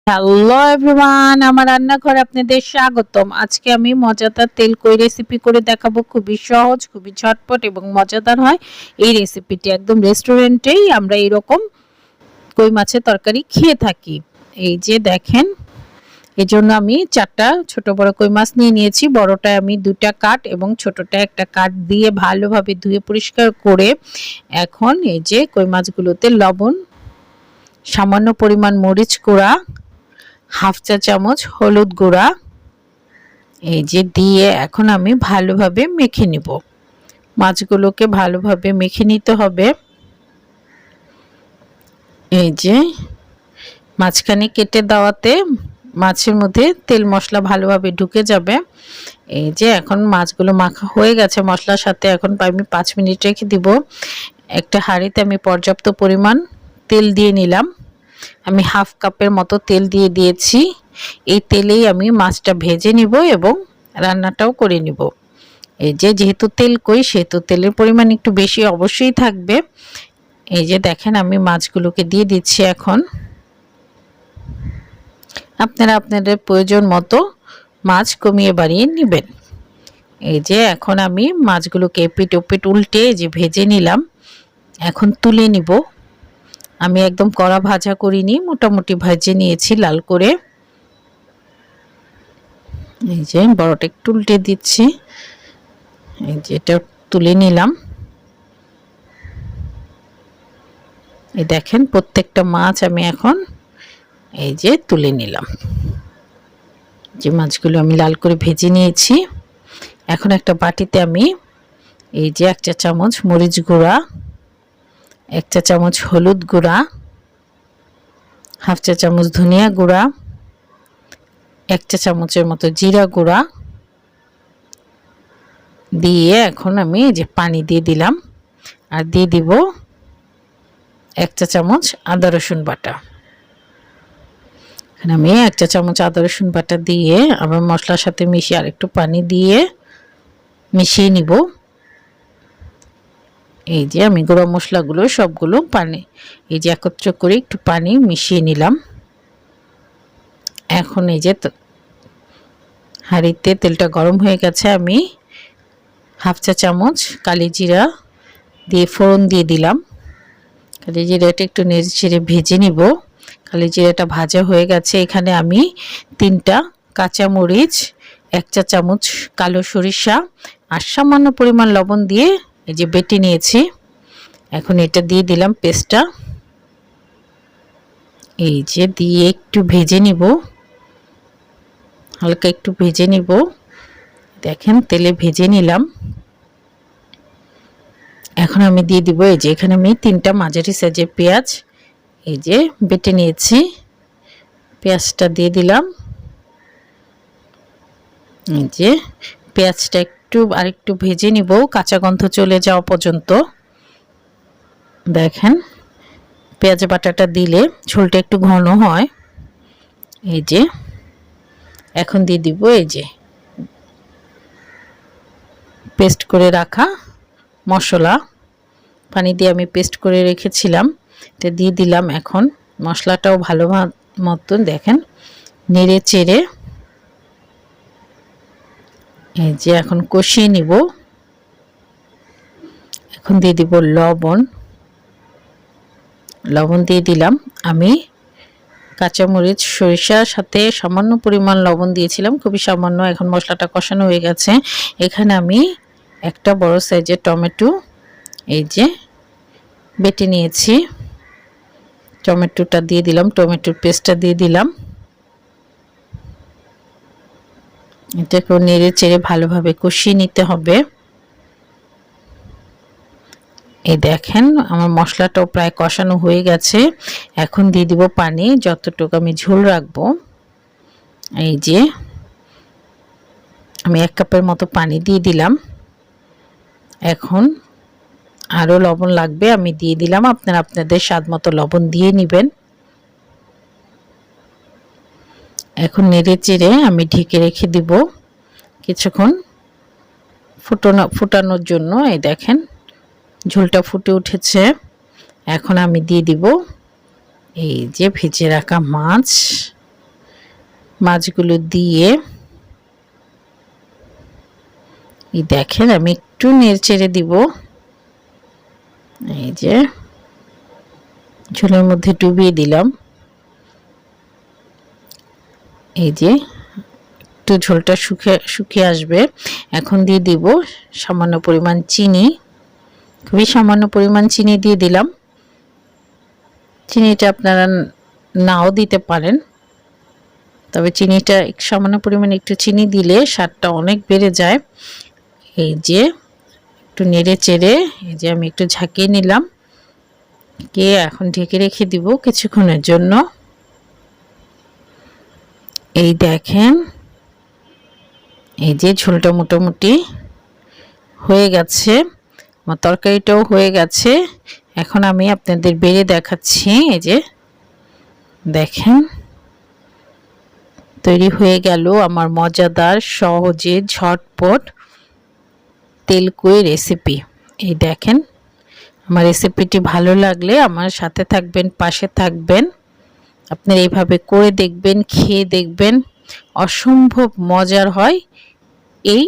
Hello everyone, আমার রান্নাঘরে আপনাদের স্বাগতম। আজকে আমি মজাদার তেল কই রেসিপি করে দেখাবো। খুবই সহজ, খুবই ঝটপট এবং মজাদার হয় এই রেসিপিটি। একদম রেস্টুরেন্টেই আমরা এরকম কই মাছের তরকারি খেয়ে থাকি। এই যে দেখেন, এই জন্য আমি 4টা ছোট বড় কই মাছ নিয়ে নিয়েছি। বড়টায় আমি 2টা কাট এবং ছোটটায় একটা কাট দিয়ে ভালোভাবে ধুয়ে পরিষ্কার করে এখন এই যে কই মাছগুলোতে লবণ, সামান্য পরিমাণ মরিচ গুঁড়া, হাফ চা চামচ হলুদ গুঁড়া এই যে দিয়ে এখন আমি ভালোভাবে মেখে নিব। মাছগুলোকে ভালোভাবে মেখে নিতে হবে। এই যে মাঝখানে কেটে দেওয়াতে মাছের মধ্যে তেল মশলা ভালোভাবে ঢুকে যাবে। এই যে এখন মাছগুলো মাখা হয়ে গেছে মশলার সাথে। এখন আমি 5 মিনিট রেখে দিব। একটা হাঁড়িতে আমি পর্যাপ্ত পরিমাণ তেল দিয়ে নিলাম। আমি হাফ কাপের মতো তেল দিয়ে দিয়েছি। এই তেলেই আমি মাছটা ভেজে নিব এবং রান্নাটাও করে নিব। এই যে যেহেতু তেল কই সেহেতু তেলের পরিমাণ একটু বেশি অবশ্যই থাকবে। এই যে দেখেন আমি মাছগুলোকে দিয়ে দিচ্ছি। এখন আপনারা আপনাদের প্রয়োজন মতো মাছ কমিয়ে বাড়িয়ে নেবেন। এই যে এখন আমি মাছগুলোকে এপিট ওপিট উল্টে যে ভেজে নিলাম। এখন তুলে নিব। আমি একদম কড়া ভাজা করিনি, মোটামুটি ভেজে নিয়েছি লাল করে। এই যে বড়টা একটু উল্টে দিচ্ছি। এই যে এটা তুলে নিলাম। এই দেখেন প্রত্যেকটা মাছ আমি এখন এই যে তুলে নিলাম। যে মাছগুলো আমি লাল করে ভেজে নিয়েছি। এখন একটা বাটিতে আমি এই যে 1 চা চামচ মরিচ গুঁড়া, 1 চা চামচ হলুদ গুঁড়া, হাফ চা চামচ ধনিয়া গুঁড়া, 1 চা চামচের মতো জিরা গুঁড়া দিয়ে এখন আমি এই যে পানি দিয়ে দিলাম। আর দিয়ে দিব 1 চা চামচ আদা রসুন বাটা। এখানে আমি 1 চা চামচ আদা রসুন বাটা দিয়ে আবার মশলার সাথে মিশিয়ে আরেকটু পানি দিয়ে মিশিয়ে নিব। এই যে আমি গুঁড়ো মশলাগুলো সবগুলো পানি এই যে একত্র করে একটু পানি মিশিয়ে নিলাম। এখন এই যে হাঁড়িতে তেলটা গরম হয়ে গেছে। আমি হাফ চা চামচ কালি জিরা দিয়ে ফোড়ন দিয়ে দিলাম। কালি জিরাটা একটু নেড়ে চেড়ে ভেজে নিব। কালি জিরাটা ভাজা হয়ে গেছে। এখানে আমি 3টা কাঁচা মরিচ, 1 চা চামচ কালো সরিষা আর সামান্য পরিমাণ লবণ দিয়ে এই যে বেটে নিয়েছি। এখন এটা দিয়ে দিলাম পেস্টটা। এই যে দিয়ে একটু ভেজে নিব, হালকা একটু ভেজে নিব। দেখেন তেলে ভেজে নিলাম। এখন আমি দিয়ে দিব এই যে এখানে আমি 3টা মাঝারি সাইজের পেঁয়াজ এই যে বেটে নিয়েছি। পেঁয়াজটা দিয়ে দিলাম। এই যে পেঁয়াজটা আরেকটু ভেজে নিব কাঁচা গন্ধ চলে যাওয়া পর্যন্ত। দেখেন পেঁয়াজ বাটাটা দিলে ঝোলটা একটু ঘন হয়। এই যে এখন দিয়ে দিব এই যে পেস্ট করে রাখা মশলা, পানি দিয়ে আমি পেস্ট করে রেখেছিলাম এটা দিয়ে দিলাম। এখন মশলাটাও ভালো মতন দেখেন নেড়ে চেড়ে এই যে এখন কষিয়ে নিব। এখন দিয়ে দিব লবণ দিয়ে দিলাম। আমি কাঁচামরিচ সরিষার সাথে সামান্য পরিমাণ লবণ দিয়েছিলাম, খুবই সামান্য। এখন মশলাটা কষানো হয়ে গেছে। এখানে আমি একটা বড় সাইজের টমেটো এই যে বেটে নিয়েছি, টমেটোটা দিয়ে দিলাম, টমেটোর পেস্টটা দিয়ে দিলাম। এটাকে নেড়ে চেড়ে ভালোভাবে কষিয়ে নিতে হবে। এই দেখেন আমার মশলাটাও প্রায় কষানো হয়ে গেছে। এখন দিয়ে দিব পানি, যতটুকু আমি ঝোল রাখবো। এই যে আমি 1 কাপের মতো পানি দিয়ে দিলাম। এখন আরও লবণ লাগবে, আমি দিয়ে দিলাম। আপনারা আপনাদের স্বাদ মতো লবণ দিয়ে নেবেন। এখন নেড়ে চেড়ে আমি ঢেকে রেখে দিব কিছুক্ষণ ফুটানোর জন্য। এই দেখেন ঝোলটা ফুটে উঠেছে। এখন আমি দিয়ে দিব এই যে ভেজে রাখা মাছ। মাছগুলো দিয়ে এই দেখেন আমি একটু নেড়েচেড়ে দিব। এই যে ঝোলের মধ্যে ডুবিয়ে দিলাম। এই যে একটু ঝোলটা শুকিয়ে আসবে, এখন দিয়ে দিব সামান্য পরিমাণ চিনি, খুবই সামান্য পরিমাণ চিনি দিয়ে দিলাম। চিনিটা আপনারা নাও দিতে পারেন, তবে চিনিটা সামান্য পরিমাণে একটু চিনি দিলে স্বাদটা অনেক বেড়ে যায়। এই যে একটু নেড়ে চেড়ে এই যে আমি একটু ঝাঁকিয়ে নিলাম, কে এখন ঢেকে রেখে দিব কিছুক্ষণের জন্য। এই দেখেন এই যে ঝোলটা মোটামুটি হয়ে গেছে, আমার তরকারিটাও হয়ে গেছে। এখন আমি আপনাদের বেড়ে দেখাচ্ছি। এই যে দেখেন তৈরি হয়ে গেল আমার মজাদার সহজে ঝটপট তেলকুই রেসিপি। এই দেখেন, আমার রেসিপিটি ভালো লাগলে আমার সাথে থাকবেন, পাশে থাকবেন। আপনারা এইভাবে করে দেখবেন, খেয়ে দেখবেন, অসম্ভব মজার হয় এই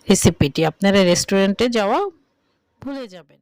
রেসিপিটি। আপনারা রেস্টুরেন্টে যাওয়া ভুলে যাবেন।